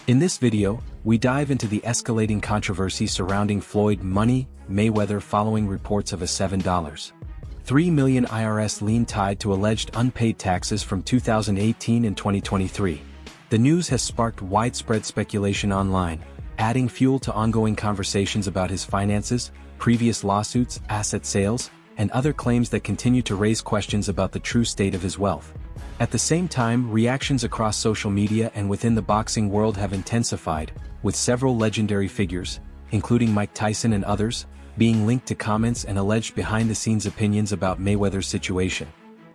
In this video, we dive into the escalating controversy surrounding Floyd Mayweather following reports of a $7.3 million IRS lien tied to alleged unpaid taxes from 2018 and 2023. The news has sparked widespread speculation online, adding fuel to ongoing conversations about his finances, previous lawsuits, asset sales, and other claims that continue to raise questions about the true state of his wealth. At the same time, reactions across social media and within the boxing world have intensified, with several legendary figures, including Mike Tyson and others, being linked to comments and alleged behind-the-scenes opinions about Mayweather's situation.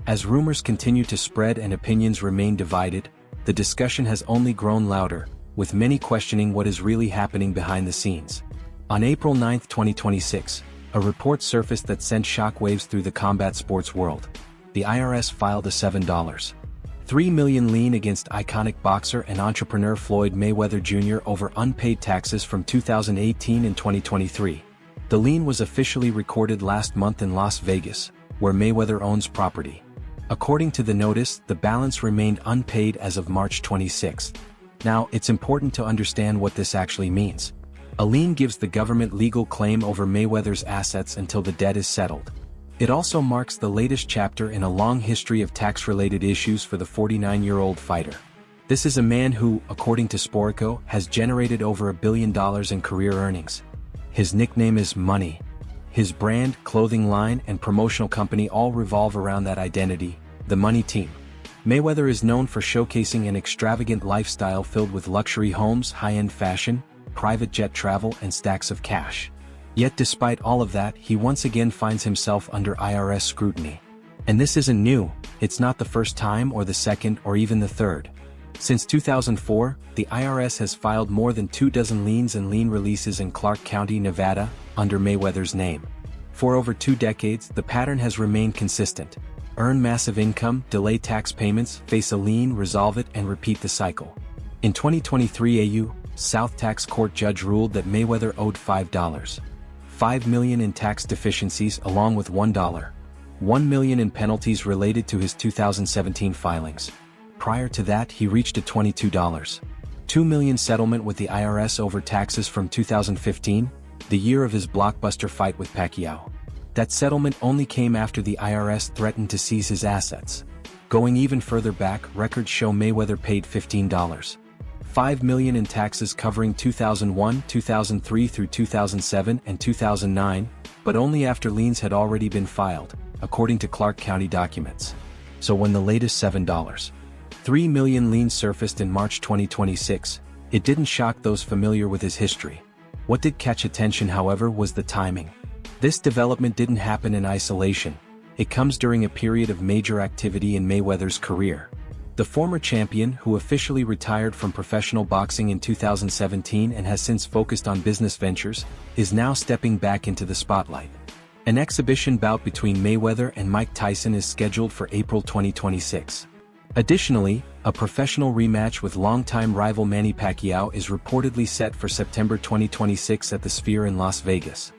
As rumors continue to spread and opinions remain divided, the discussion has only grown louder, with many questioning what is really happening behind the scenes. On April 9, 2026, a report surfaced that sent shockwaves through the combat sports world. The IRS filed a $7.3 million lien against iconic boxer and entrepreneur Floyd Mayweather Jr. over unpaid taxes from 2018 and 2023. The lien was officially recorded last month in Las Vegas, where Mayweather owns property. According to the notice, the balance remained unpaid as of March 26. Now, it's important to understand what this actually means. A lien gives the government legal claim over Mayweather's assets until the debt is settled. It also marks the latest chapter in a long history of tax-related issues for the 49-year-old fighter. This is a man who, according to Sportico, has generated over $1 billion in career earnings. His nickname is Money. His brand, clothing line, and promotional company all revolve around that identity, the Money Team. Mayweather is known for showcasing an extravagant lifestyle filled with luxury homes, high-end fashion, private jet travel, and stacks of cash. Yet despite all of that, he once again finds himself under IRS scrutiny. And this isn't new, it's not the first time or the second or even the third. Since 2004, the IRS has filed more than 24 liens and lien releases in Clark County, Nevada, under Mayweather's name. For over 2 decades, the pattern has remained consistent. Earn massive income, delay tax payments, face a lien, resolve it, and repeat the cycle. In 2023, a South Tax Court judge ruled that Mayweather owed $5 million in tax deficiencies along with $1 million in penalties related to his 2017 filings. Prior to that, he reached a $22.2 million settlement with the IRS over taxes from 2015, the year of his blockbuster fight with Pacquiao. That settlement only came after the IRS threatened to seize his assets. Going even further back, records show Mayweather paid $15.5 million in taxes covering 2001, 2003 through 2007 and 2009, but only after liens had already been filed, according to Clark County documents. So when the latest $7.3 million lien surfaced in March 2026, it didn't shock those familiar with his history. What did catch attention, however, was the timing. This development didn't happen in isolation. It comes during a period of major activity in Mayweather's career. The former champion, who officially retired from professional boxing in 2017 and has since focused on business ventures, is now stepping back into the spotlight. An exhibition bout between Mayweather and Mike Tyson is scheduled for April 2026. Additionally, a professional rematch with longtime rival Manny Pacquiao is reportedly set for September 2026 at the Sphere in Las Vegas.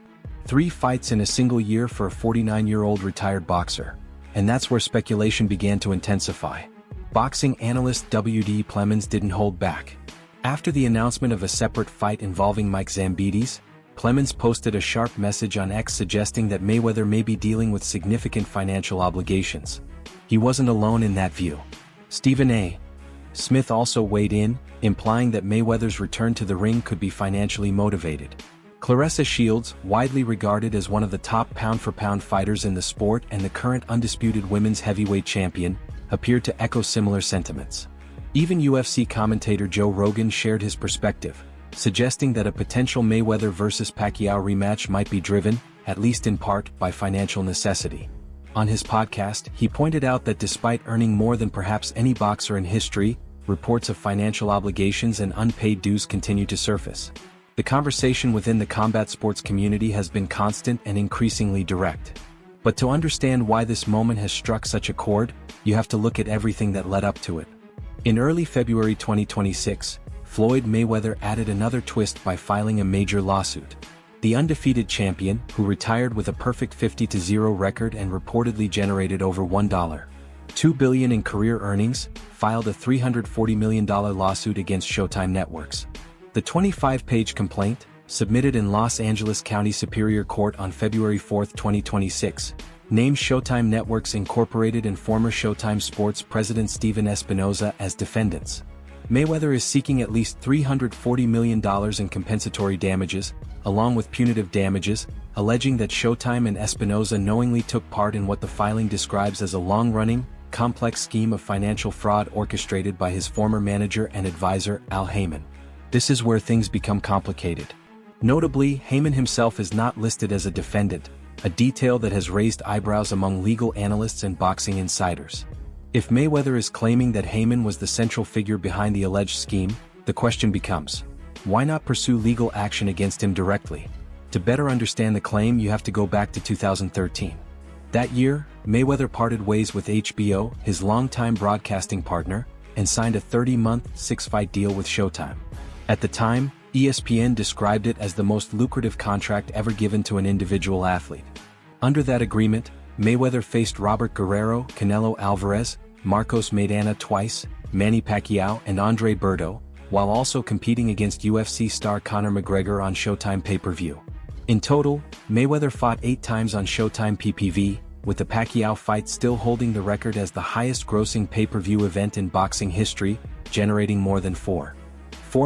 3 fights in a single year for a 49-year-old retired boxer. And that's where speculation began to intensify. Boxing analyst W.D. Plemons didn't hold back. After the announcement of a separate fight involving Mike Zambides, Plemons posted a sharp message on X suggesting that Mayweather may be dealing with significant financial obligations. He wasn't alone in that view. Stephen A. Smith also weighed in, implying that Mayweather's return to the ring could be financially motivated. Claressa Shields, widely regarded as one of the top pound-for-pound fighters in the sport and the current undisputed women's heavyweight champion, appeared to echo similar sentiments. Even UFC commentator Joe Rogan shared his perspective, suggesting that a potential Mayweather vs. Pacquiao rematch might be driven, at least in part, by financial necessity. On his podcast, he pointed out that despite earning more than perhaps any boxer in history, reports of financial obligations and unpaid dues continue to surface. The conversation within the combat sports community has been constant and increasingly direct. But to understand why this moment has struck such a chord, you have to look at everything that led up to it. In early February 2026, Floyd Mayweather added another twist by filing a major lawsuit. The undefeated champion, who retired with a perfect 50-0 record and reportedly generated over $1 $2 billion in career earnings, filed a $340 million lawsuit against Showtime Networks. The 25-page complaint, submitted in Los Angeles County Superior Court on February 4, 2026, named Showtime Networks Incorporated and former Showtime Sports president Steven Espinoza as defendants. Mayweather is seeking at least $340 million in compensatory damages, along with punitive damages, alleging that Showtime and Espinoza knowingly took part in what the filing describes as a long-running, complex scheme of financial fraud orchestrated by his former manager and advisor, Al Haymon. This is where things become complicated. Notably, Haymon himself is not listed as a defendant, a detail that has raised eyebrows among legal analysts and boxing insiders. If Mayweather is claiming that Haymon was the central figure behind the alleged scheme, the question becomes, why not pursue legal action against him directly? To better understand the claim, you have to go back to 2013. That year, Mayweather parted ways with HBO, his longtime broadcasting partner, and signed a 30-month, 6-fight deal with Showtime. At the time, ESPN described it as the most lucrative contract ever given to an individual athlete. Under that agreement, Mayweather faced Robert Guerrero, Canelo Alvarez, Marcos Maidana twice, Manny Pacquiao and Andre Berto, while also competing against UFC star Conor McGregor on Showtime pay-per-view. In total, Mayweather fought 8 times on Showtime PPV, with the Pacquiao fight still holding the record as the highest-grossing pay-per-view event in boxing history, generating more than 4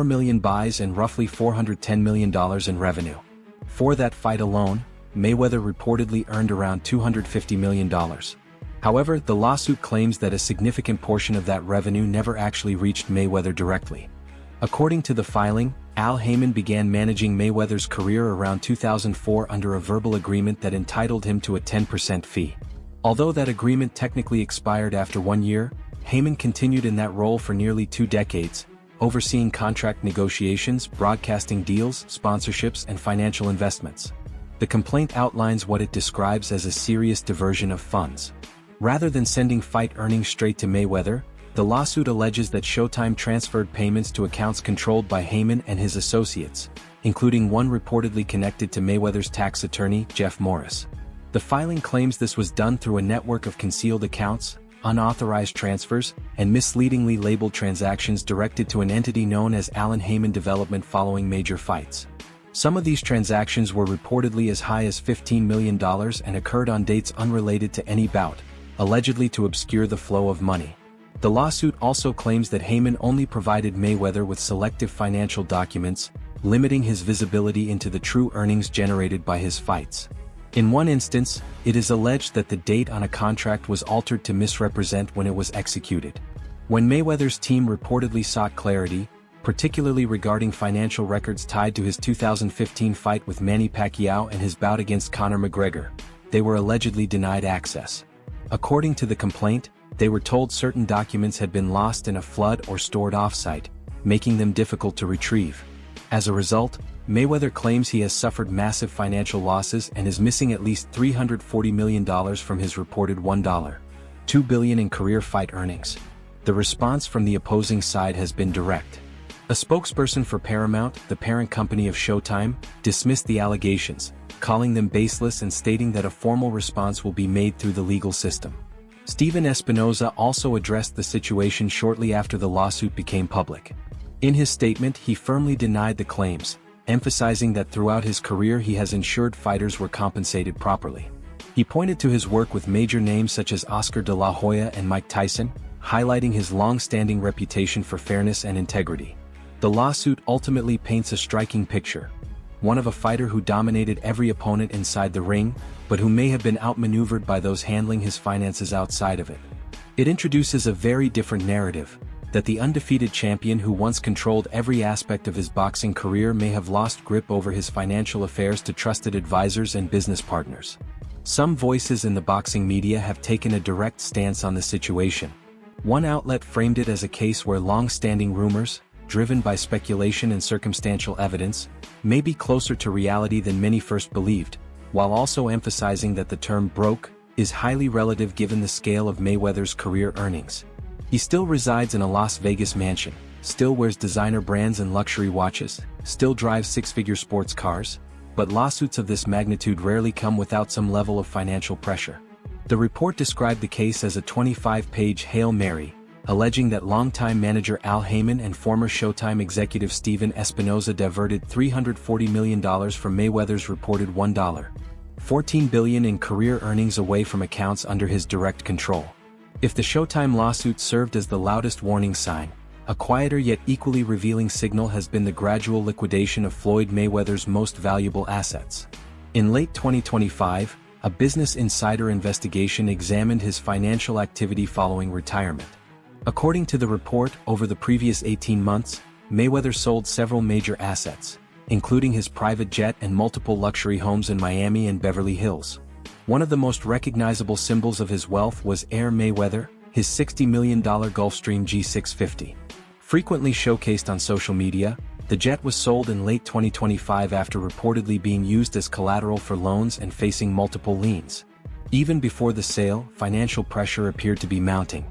million buys and roughly $410 million in revenue. For that fight alone, Mayweather reportedly earned around $250 million. However, the lawsuit claims that a significant portion of that revenue never actually reached Mayweather directly. According to the filing, Al Haymon began managing Mayweather's career around 2004 under a verbal agreement that entitled him to a 10% fee. Although that agreement technically expired after 1 year, Haymon continued in that role for nearly 2 decades, overseeing contract negotiations, broadcasting deals, sponsorships, and financial investments. The complaint outlines what it describes as a serious diversion of funds. Rather than sending fight earnings straight to Mayweather, the lawsuit alleges that Showtime transferred payments to accounts controlled by Haymon and his associates, including one reportedly connected to Mayweather's tax attorney, Jeff Morris. The filing claims this was done through a network of concealed accounts, unauthorized transfers, and misleadingly labeled transactions directed to an entity known as Allen Haymon Development following major fights. Some of these transactions were reportedly as high as $15 million and occurred on dates unrelated to any bout, allegedly to obscure the flow of money. The lawsuit also claims that Haymon only provided Mayweather with selective financial documents, limiting his visibility into the true earnings generated by his fights. In one instance, it is alleged that the date on a contract was altered to misrepresent when it was executed. When Mayweather's team reportedly sought clarity, particularly regarding financial records tied to his 2015 fight with Manny Pacquiao and his bout against Conor McGregor, they were allegedly denied access. According to the complaint, they were told certain documents had been lost in a flood or stored off-site, making them difficult to retrieve. As a result, Mayweather claims he has suffered massive financial losses and is missing at least $340 million from his reported $1.2 billion in career fight earnings. The response from the opposing side has been direct. A spokesperson for Paramount, the parent company of Showtime, dismissed the allegations, calling them baseless and stating that a formal response will be made through the legal system. Steven Espinoza also addressed the situation shortly after the lawsuit became public. In his statement, he firmly denied the claims, emphasizing that throughout his career he has ensured fighters were compensated properly. He pointed to his work with major names such as Oscar de la Hoya and Mike Tyson, highlighting his long-standing reputation for fairness and integrity. The lawsuit ultimately paints a striking picture, one of a fighter who dominated every opponent inside the ring, but who may have been outmaneuvered by those handling his finances outside of it. It introduces a very different narrative, that the undefeated champion who once controlled every aspect of his boxing career may have lost grip over his financial affairs to trusted advisors and business partners. Some voices in the boxing media have taken a direct stance on the situation. One outlet framed it as a case where long-standing rumors, driven by speculation and circumstantial evidence, may be closer to reality than many first believed, while also emphasizing that the term "broke" is highly relative given the scale of Mayweather's career earnings. He still resides in a Las Vegas mansion, still wears designer brands and luxury watches, still drives 6-figure sports cars, but lawsuits of this magnitude rarely come without some level of financial pressure. The report described the case as a 25-page Hail Mary, alleging that longtime manager Al Heyman and former Showtime executive Steven Espinoza diverted $340 million from Mayweather's reported $1.14 billion in career earnings away from accounts under his direct control. If the Showtime lawsuit served as the loudest warning sign, a quieter yet equally revealing signal has been the gradual liquidation of Floyd Mayweather's most valuable assets. In late 2025, a Business Insider investigation examined his financial activity following retirement. According to the report, over the previous 18 months, Mayweather sold several major assets, including his private jet and multiple luxury homes in Miami and Beverly Hills. One of the most recognizable symbols of his wealth was Air Mayweather, his $60 million Gulfstream G650. Frequently showcased on social media, the jet was sold in late 2025 after reportedly being used as collateral for loans and facing multiple liens. Even before the sale, financial pressure appeared to be mounting.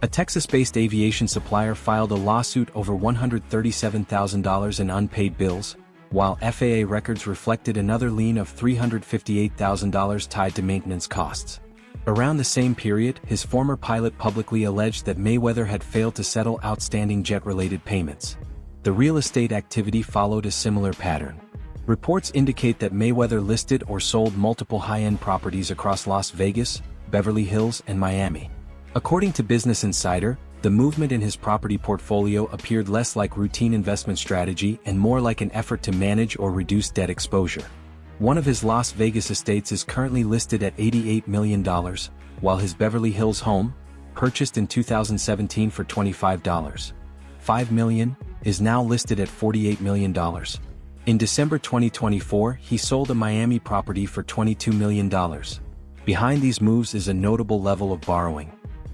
A Texas-based aviation supplier filed a lawsuit over $137,000 in unpaid bills, while FAA records reflected another lien of $358,000 tied to maintenance costs. Around the same period, his former pilot publicly alleged that Mayweather had failed to settle outstanding jet-related payments. The real estate activity followed a similar pattern. Reports indicate that Mayweather listed or sold multiple high-end properties across Las Vegas, Beverly Hills, and Miami. According to Business Insider, the movement in his property portfolio appeared less like routine investment strategy and more like an effort to manage or reduce debt exposure. One of his Las Vegas estates is currently listed at $88 million, while his Beverly Hills home, purchased in 2017 for $25.5 million, is now listed at $48 million. In December 2024, he sold a Miami property for $22 million. Behind these moves is a notable level of borrowing.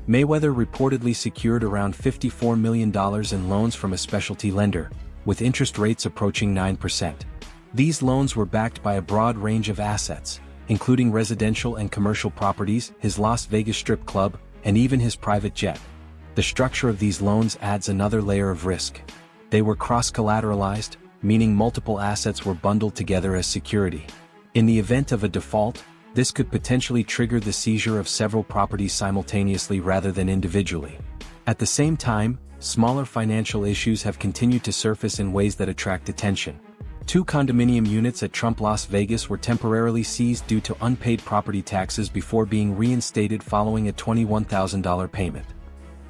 Mayweather reportedly secured around $54 million in loans from a specialty lender, with interest rates approaching 9%. These loans were backed by a broad range of assets, including residential and commercial properties, his Las Vegas strip club, and even his private jet. The structure of these loans adds another layer of risk. They were cross-collateralized, meaning multiple assets were bundled together as security. In the event of a default, this could potentially trigger the seizure of several properties simultaneously rather than individually. At the same time, smaller financial issues have continued to surface in ways that attract attention. 2 condominium units at Trump Las Vegas were temporarily seized due to unpaid property taxes before being reinstated following a $21,000 payment.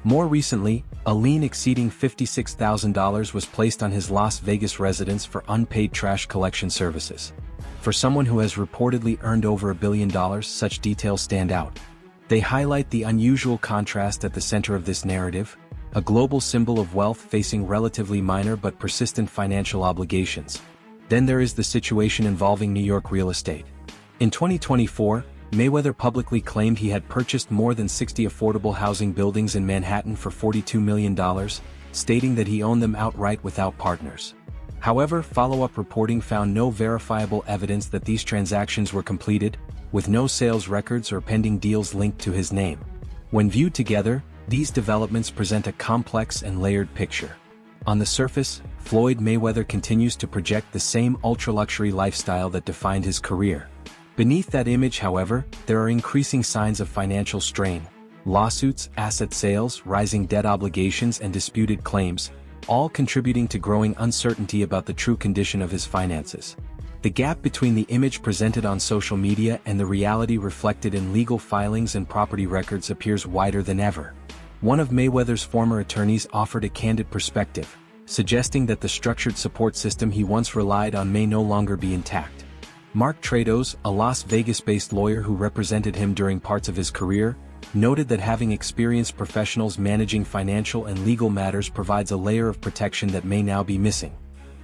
More recently, a lien exceeding $56,000 was placed on his Las Vegas residence for unpaid trash collection services. For someone who has reportedly earned over $1 billion, such details stand out. They highlight the unusual contrast at the center of this narrative, a global symbol of wealth facing relatively minor but persistent financial obligations. Then there is the situation involving New York real estate. In 2024, Mayweather publicly claimed he had purchased more than 60 affordable housing buildings in Manhattan for $42 million, stating that he owned them outright without partners. However, follow-up reporting found no verifiable evidence that these transactions were completed, with no sales records or pending deals linked to his name. When viewed together, these developments present a complex and layered picture. On the surface, Floyd Mayweather continues to project the same ultra-luxury lifestyle that defined his career. Beneath that image, however, there are increasing signs of financial strain. Lawsuits, asset sales, rising debt obligations, and disputed claims, all contributing to growing uncertainty about the true condition of his finances. The gap between the image presented on social media and the reality reflected in legal filings and property records appears wider than ever. One of Mayweather's former attorneys offered a candid perspective, suggesting that the structured support system he once relied on may no longer be intact. Mark Trados, a Las Vegas-based lawyer who represented him during parts of his career, noted that having experienced professionals managing financial and legal matters provides a layer of protection that may now be missing.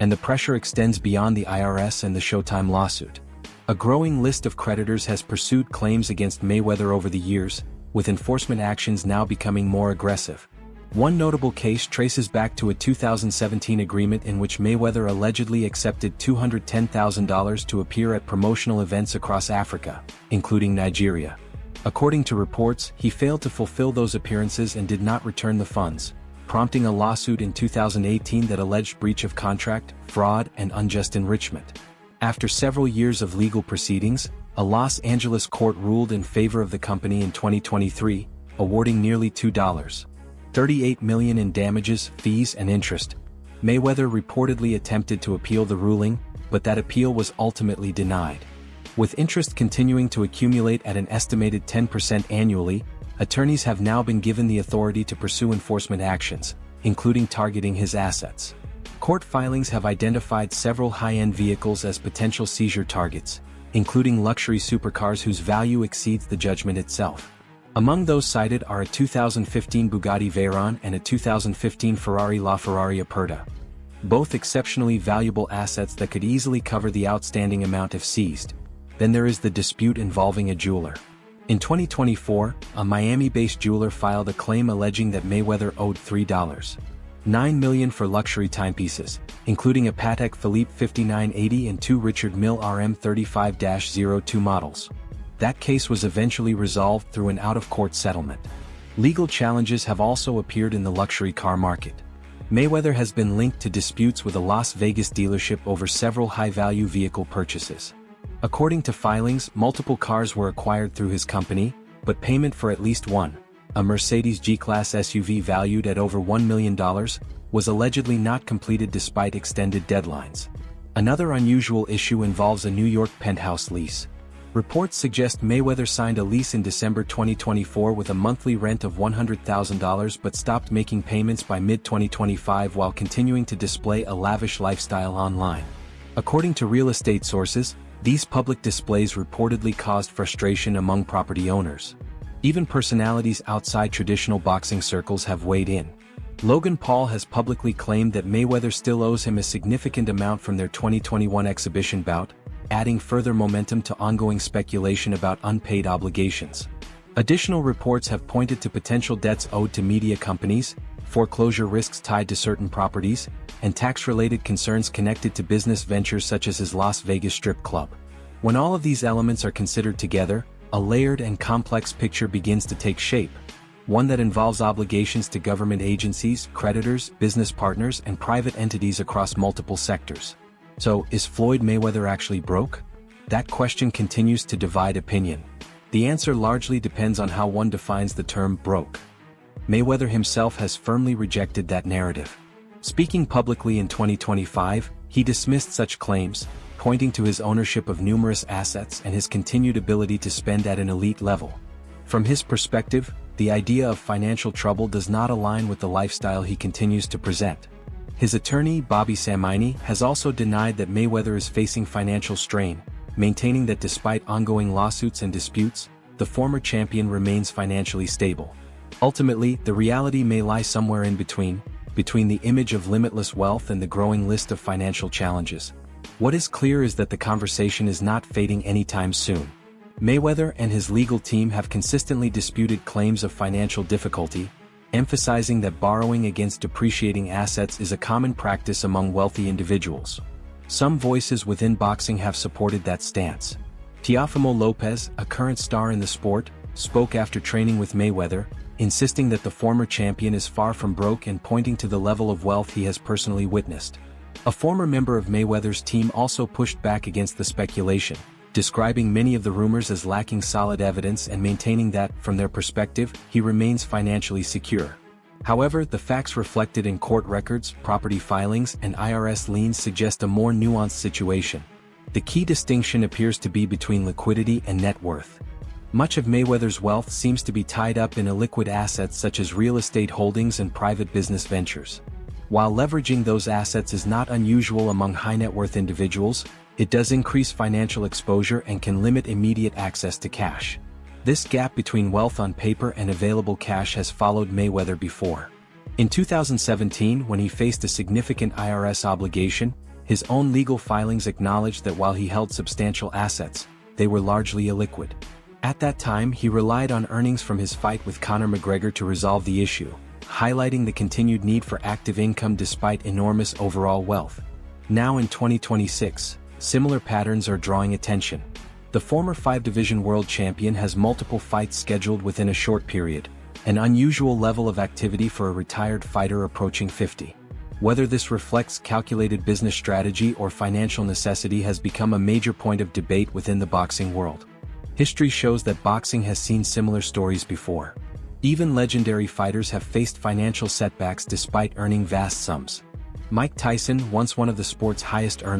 And the pressure extends beyond the IRS and the Showtime lawsuit. A growing list of creditors has pursued claims against Mayweather over the years, with enforcement actions now becoming more aggressive. One notable case traces back to a 2017 agreement in which Mayweather allegedly accepted $210,000 to appear at promotional events across Africa, including Nigeria. According to reports, he failed to fulfill those appearances and did not return the funds, prompting a lawsuit in 2018 that alleged breach of contract, fraud, and unjust enrichment. After several years of legal proceedings, A Los Angeles court ruled in favor of the company in 2023, awarding nearly $2.38 million in damages, fees and interest. Mayweather reportedly attempted to appeal the ruling, but that appeal was ultimately denied. With interest continuing to accumulate at an estimated 10% annually, attorneys have now been given the authority to pursue enforcement actions, including targeting his assets. Court filings have identified several high-end vehicles as potential seizure targets, including luxury supercars whose value exceeds the judgment itself. Among those cited are a 2015 Bugatti Veyron and a 2015 Ferrari LaFerrari Aperta. Both exceptionally valuable assets that could easily cover the outstanding amount if seized. Then there is the dispute involving a jeweler. In 2024, a Miami-based jeweler filed a claim alleging that Mayweather owed $3.9 million for luxury timepieces, including a Patek Philippe 5980 and two Richard Mille RM 35-02 models. That case was eventually resolved through an out-of-court settlement. Legal challenges have also appeared in the luxury car market. Mayweather has been linked to disputes with a Las Vegas dealership over several high-value vehicle purchases. According to filings, multiple cars were acquired through his company, but payment for at least one, a Mercedes G-Class SUV valued at over $1 million, was allegedly not completed despite extended deadlines. Another unusual issue involves a New York penthouse lease. Reports suggest Mayweather signed a lease in December 2024 with a monthly rent of $100,000 but stopped making payments by mid-2025 while continuing to display a lavish lifestyle online. According to real estate sources, these public displays reportedly caused frustration among property owners. Even personalities outside traditional boxing circles have weighed in. Logan Paul has publicly claimed that Mayweather still owes him a significant amount from their 2021 exhibition bout, adding further momentum to ongoing speculation about unpaid obligations. Additional reports have pointed to potential debts owed to media companies, foreclosure risks tied to certain properties, and tax-related concerns connected to business ventures such as his Las Vegas strip club. When all of these elements are considered together, a layered and complex picture begins to take shape, one that involves obligations to government agencies, creditors, business partners, and private entities across multiple sectors. So, is Floyd Mayweather actually broke? That question continues to divide opinion. The answer largely depends on how one defines the term broke. Mayweather himself has firmly rejected that narrative. Speaking publicly in 2025, he dismissed such claims, pointing to his ownership of numerous assets and his continued ability to spend at an elite level. From his perspective, the idea of financial trouble does not align with the lifestyle he continues to present. His attorney, Bobby Samini, has also denied that Mayweather is facing financial strain, maintaining that despite ongoing lawsuits and disputes, the former champion remains financially stable. Ultimately, the reality may lie somewhere in between the image of limitless wealth and the growing list of financial challenges. What is clear is that the conversation is not fading anytime soon. Mayweather and his legal team have consistently disputed claims of financial difficulty, emphasizing that borrowing against depreciating assets is a common practice among wealthy individuals. Some voices within boxing have supported that stance. Teofimo Lopez, a current star in the sport, spoke after training with Mayweather, insisting that the former champion is far from broke and pointing to the level of wealth he has personally witnessed. A former member of Mayweather's team also pushed back against the speculation, describing many of the rumors as lacking solid evidence and maintaining that, from their perspective, he remains financially secure. However, the facts reflected in court records, property filings, and IRS liens suggest a more nuanced situation. The key distinction appears to be between liquidity and net worth. Much of Mayweather's wealth seems to be tied up in illiquid assets such as real estate holdings and private business ventures. While leveraging those assets is not unusual among high-net-worth individuals, it does increase financial exposure and can limit immediate access to cash. This gap between wealth on paper and available cash has followed Mayweather before. In 2017, when he faced a significant IRS obligation, his own legal filings acknowledged that while he held substantial assets, they were largely illiquid. At that time, he relied on earnings from his fight with Conor McGregor to resolve the issue, highlighting the continued need for active income despite enormous overall wealth. Now in 2026, similar patterns are drawing attention. The former 5-division world champion has multiple fights scheduled within a short period, an unusual level of activity for a retired fighter approaching 50. Whether this reflects calculated business strategy or financial necessity has become a major point of debate within the boxing world. History shows that boxing has seen similar stories before. Even legendary fighters have faced financial setbacks despite earning vast sums. Mike Tyson, once one of the sport's highest earners,